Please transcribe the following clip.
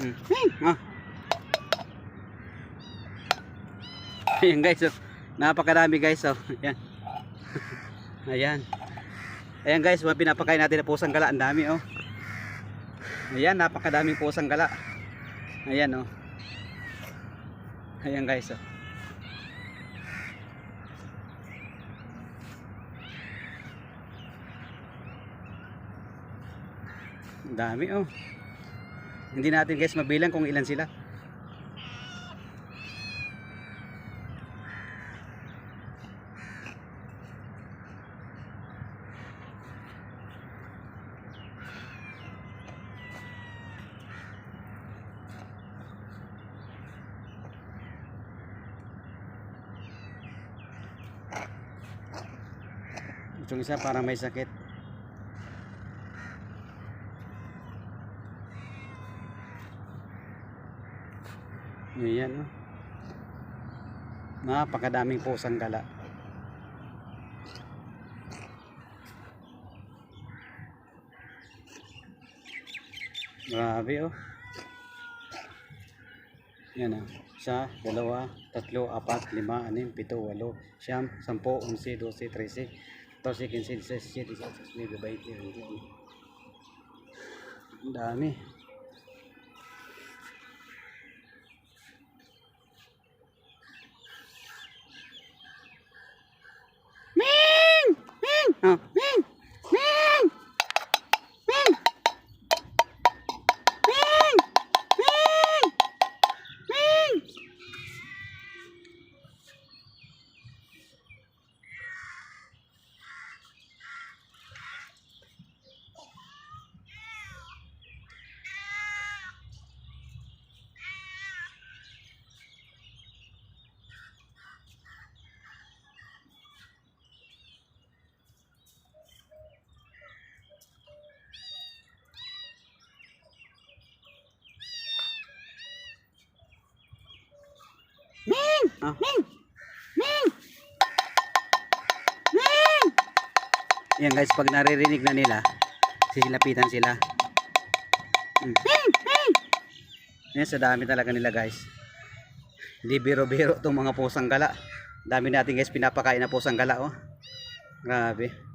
Ah. Ayan guys, oh. Napakarami guys, oh. Ayan. Ayan. Ayan guys, pinapakain natin na pusang gala. Ang dami, oh. Ayan, napakadaming pusang gala. Ayan, oh. Ayan guys, oh. Ang dami, oh. Hindi natin guys mabilang kung ilan sila. Itong isa parang may sakit. Ayan, oh. Napakadaming pusang gala. Grabe, oh. Yan, oh. 1, 2, 3, 4, 5, 6, 7, 8, 9, 10, 11, 12, 13, 14, 15, 16, 17, 18, 19, 20. Ang dami. Ming! Ming! Oh, Ming! Ming! Ming! Ming! Ming! Ming! Ming! Oh. Ming! Ming! Ming! Yan guys, pag naririnig na nila, sisilapitan sila. Ming! Ming! Yan, sa dami talaga nila guys. Hindi biro-biro itong mga pusang gala. Dami natin guys pinapakain na pusang gala, oh. Grabe.